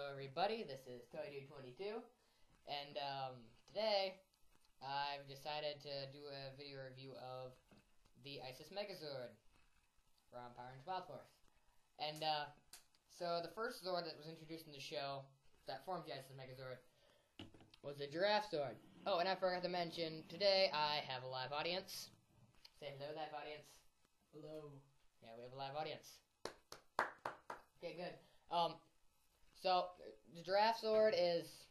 Hello everybody, this is ToyDude22, and today I've decided to do a video review of the ISIS Megazord from Power Rangers Wild Force. And so the first Zord that was introduced in the show that forms the ISIS Megazord was the Giraffe Zord. Oh, and I forgot to mention, today I have a live audience. Say hello, live audience. Hello. Yeah, we have a live audience. Okay, good. So, the Giraffe Zord is,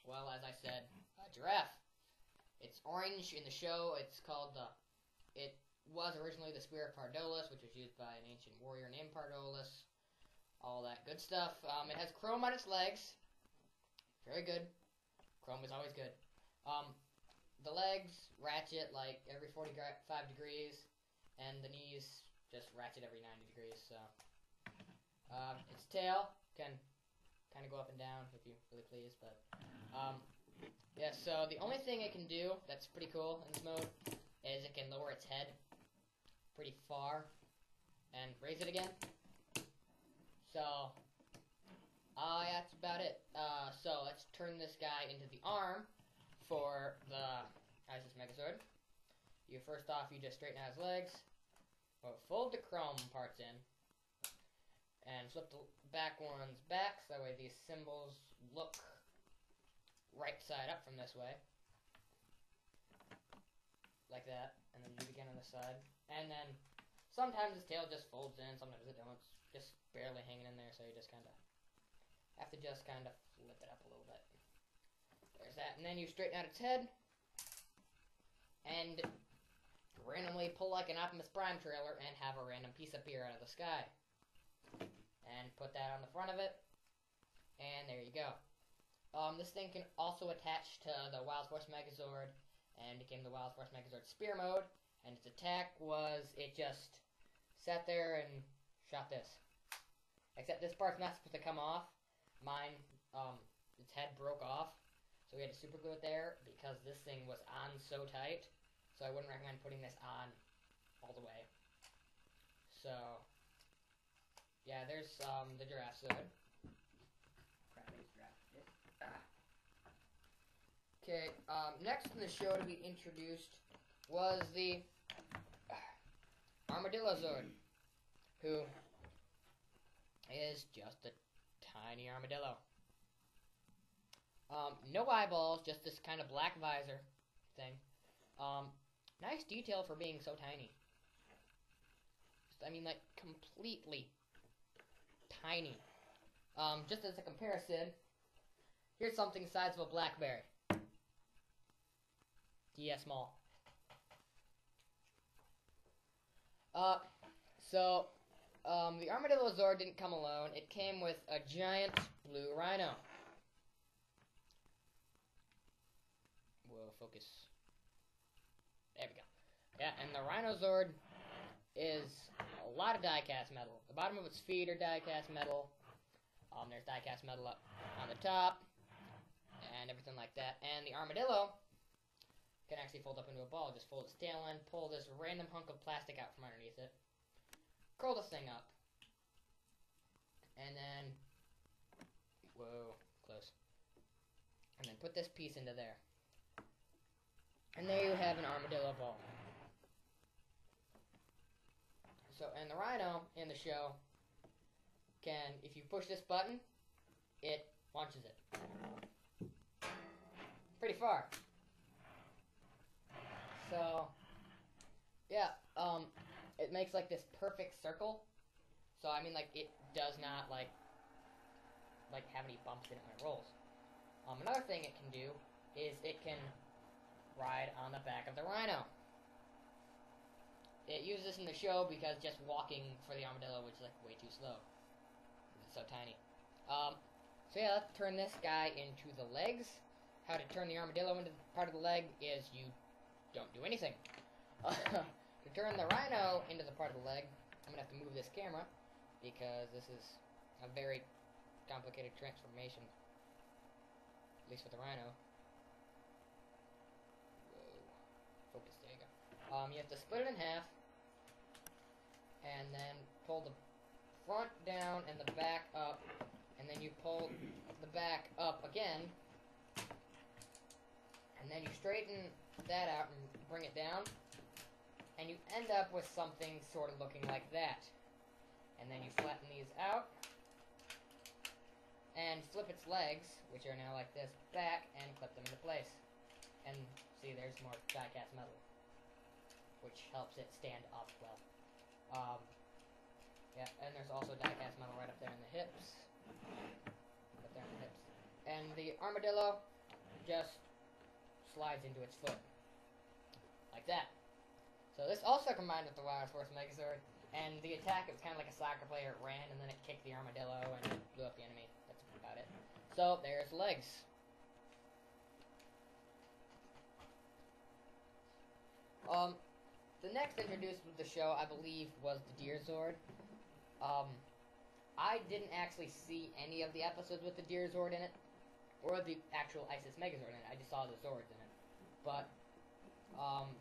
well, as I said, a giraffe. It's orange in the show. It's called it was originally the Spear of Pardolis, which was used by an ancient warrior named Pardolis. All that good stuff. It has chrome on its legs. Very good. Chrome is always good. The legs ratchet like every 45 degrees, and the knees just ratchet every 90 degrees, so. Its tail can kind of go up and down if you really please, but yeah, so the only thing it can do that's pretty cool in this mode is it can lower its head pretty far and raise it again. So that's about it. So let's turn this guy into the arm for the ISIS Megazord. First off, you just straighten out his legs, fold the chrome parts in, and flip the back ones back, so that way these symbols look right side up from this way. Like that. And then do it again on this side. And then sometimes his tail just folds in, sometimes it don't. It's just barely hanging in there, so you just kind of have to just kind of flip it up a little bit. There's that. And then you straighten out its head and randomly pull like an Optimus Prime trailer and have a random piece appear out of the sky. And put that on the front of it, and there you go. This thing can also attach to the Wild Force Megazord, and became the Wild Force Megazord Spear Mode, and its attack was, it just sat there and shot this. Except this part's not supposed to come off. Mine, its head broke off, so we had to super glue it there, because this thing was on so tight, so I wouldn't recommend putting this on all the way. So yeah, there's the Giraffe Zord. Okay, next in the show to be introduced was the Armadillo Zord, who is just a tiny armadillo. No eyeballs, just this kind of black visor thing. Nice detail for being so tiny. I mean, like, completely tiny. Just as a comparison, here's something the size of a blackberry. Yeah, small. The Armadillo Zord didn't come alone. It came with a giant blue rhino. Whoa, focus. There we go. Yeah, and the Rhino Zord is a lot of die-cast metal. The bottom of its feet are die-cast metal. There's die-cast metal up on the top, and everything like that. And the Armadillo can actually fold up into a ball. Just fold its tail in, pull this random hunk of plastic out from underneath it, curl this thing up, and then, whoa, close. And then put this piece into there. And there you have an armadillo ball. So, and the Rhino in the show can, if you push this button, it launches it. Pretty far. So, yeah, it makes like this perfect circle. So, I mean, like, it does not, like have any bumps in it when it rolls. Another thing it can do is it can ride on the back of the Rhino. It uses this in the show because just walking for the armadillo was like way too slow. It's so tiny. So yeah, let's turn this guy into the legs. How to turn the armadillo into part of the leg is you don't do anything. To turn the Rhino into the part of the leg, I'm gonna have to move this camera because this is a very complicated transformation. At least for the Rhino. Whoa. Focus, there you go. You have to split it in half, and then pull the front down and the back up, and then and you pull the back up again, and then you straighten that out and bring it down, and you end up with something sort of looking like that. And then you flatten these out, and flip its legs, which are now like this, back, and clip them into place. And see, there's more die-cast metal, which helps it stand up well. Yeah, and there's also die-cast metal right up there in the hips. Up there in the hips. And the armadillo just slides into its foot. Like that. So this also combined with the Wild Force Megazord. And the attack, it was kind of like a soccer player. It ran, and then it kicked the armadillo, and it blew up the enemy. That's about it. So, there's legs. The next introduced with the show, I believe, was the Deer Zord. I didn't actually see any of the episodes with the Deer Zord in it, or the actual Isis Megazord in it. I just saw the Zords in it. But,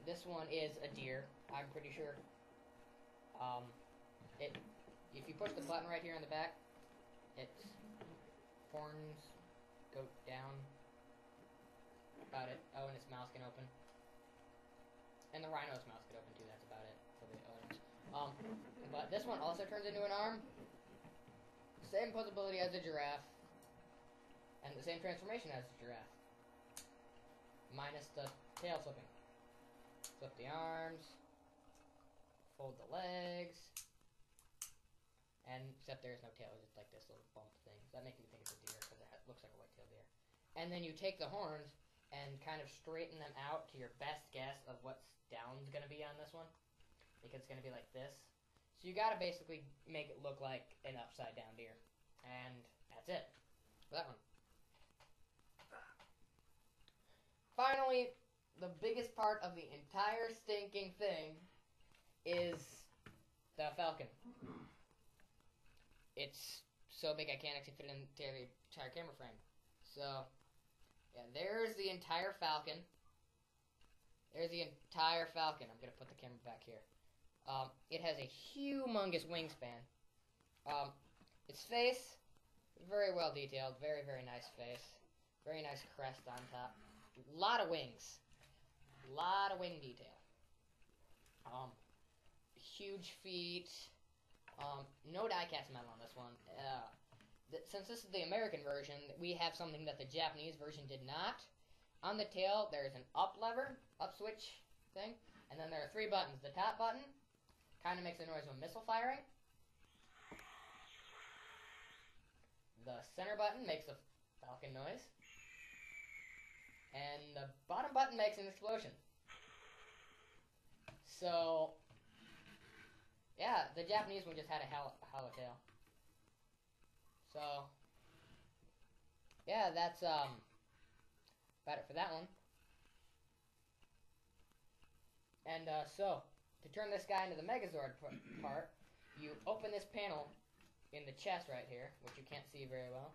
this one is a deer, I'm pretty sure. If you push the button right here on the back, its horns go down. About it. Oh, and its mouth can open. And the rhino's mouth can open too, that's about it for the others. But this one also turns into an arm. Same posability as a giraffe. And the same transformation as a giraffe. Minus the tail flipping. Flip the arms. Fold the legs. And except there's no tail, it's just like this little bump thing. That makes me think it's a deer because it looks like a white-tailed deer. And then you take the horns and kind of straighten them out to your best guess of what down's going to be on this one. Because it's going to be like this. So you got to basically make it look like an upside-down deer. And that's it for that one. Finally, the biggest part of the entire stinking thing is the falcon. It's so big I can't actually fit it into the entire camera frame. So, yeah, there's the entire falcon. There's the entire falcon. I'm going to put the camera back here. It has a humongous wingspan. Its face, very well detailed. Very, very nice face. Very nice crest on top. A lot of wings. A lot of wing detail. Huge feet. No die-cast metal on this one. Since this is the American version, we have something that the Japanese version did not. On the tail, there's an up lever, up switch thing, and then there are 3 buttons. The top button kind of makes the noise of a missile firing. The center button makes a falcon noise. And the bottom button makes an explosion. So, yeah, the Japanese one just had a hollow tail. So, yeah, that's about it for that one. And so, to turn this guy into the Megazord part, you open this panel in the chest right here, which you can't see very well,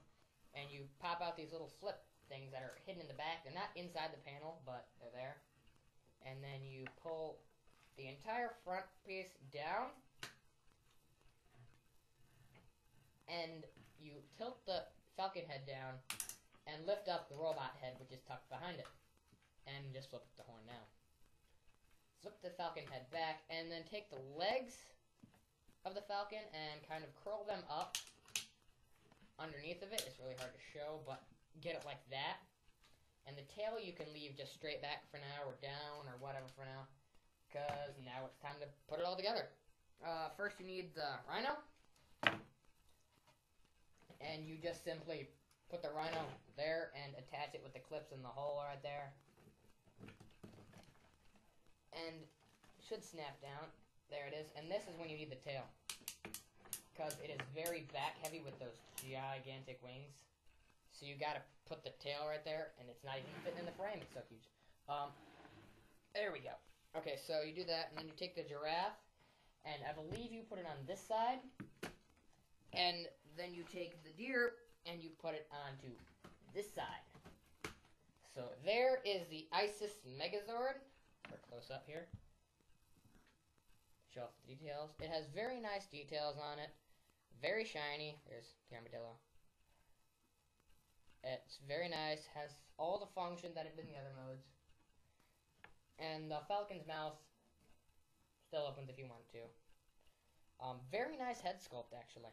and you pop out these little flip things that are hidden in the back. They're not inside the panel, but they're there. And then you pull the entire front piece down, and you tilt the falcon head down and lift up the robot head, which is tucked behind it, and just flip the horn down. Flip the falcon head back, and then take the legs of the falcon and kind of curl them up underneath of it. It's really hard to show, but get it like that. And the tail you can leave just straight back for now, or down, or whatever for now, because now it's time to put it all together. First you need the rhino, and you just simply put the rhino there and attach it with the clips in the hole right there. And it should snap down. There it is. And this is when you need the tail, because it is very back heavy with those gigantic wings. So you gotta put the tail right there, and it's not even fitting in the frame. It's so huge. There we go. Okay, so you do that, and then you take the giraffe, and I believe you put it on this side, and then you take the deer, and you put it onto this side. So there is the Isis Megazord. For close up here. Show off the details. It has very nice details on it. Very shiny. There's the armadillo. It's very nice, has all the functions that it did in the other modes. And the falcon's mouth still opens if you want to. Very nice head sculpt, actually.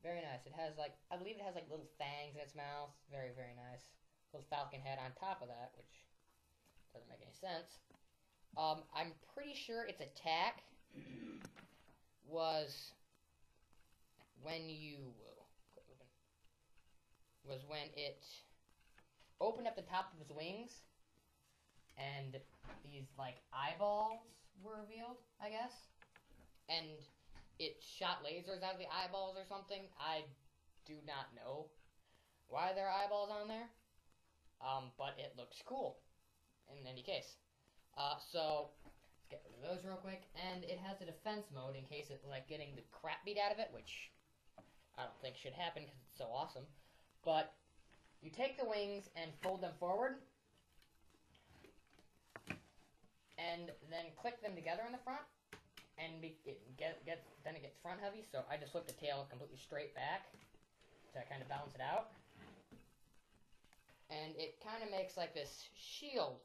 Very nice. It has, like, I believe it has, like, little fangs in its mouth. Very, very nice. Little falcon head on top of that, which doesn't make any sense. I'm pretty sure its attack was when it opened up the top of its wings and these, like, eyeballs were revealed, I guess. And it shot lasers out of the eyeballs or something. I do not know why there are eyeballs on there. But it looks cool in any case. So let's get rid of those real quick. And it has a defense mode in case it's like getting the crap beat out of it, which I don't think should happen because it's so awesome. But you take the wings and fold them forward, and then click them together in the front, and then it gets front heavy. So I just flip the tail completely straight back to kind of balance it out. And it kind of makes like this shield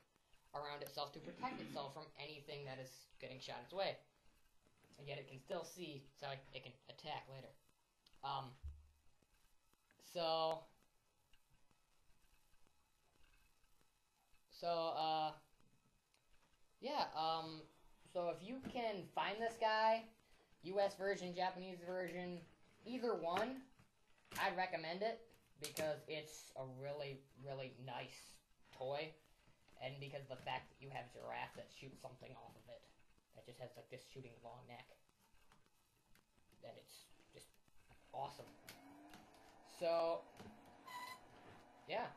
around itself to protect itself from anything that is getting shot its way. And yet it can still see, so it can attack later. So if you can find this guy, US version, Japanese version, either one, I'd recommend it because it's a really, really nice toy. And because of the fact that you have a giraffe that shoots something off of it. That just has like this shooting long neck. And it's just awesome. So, yeah.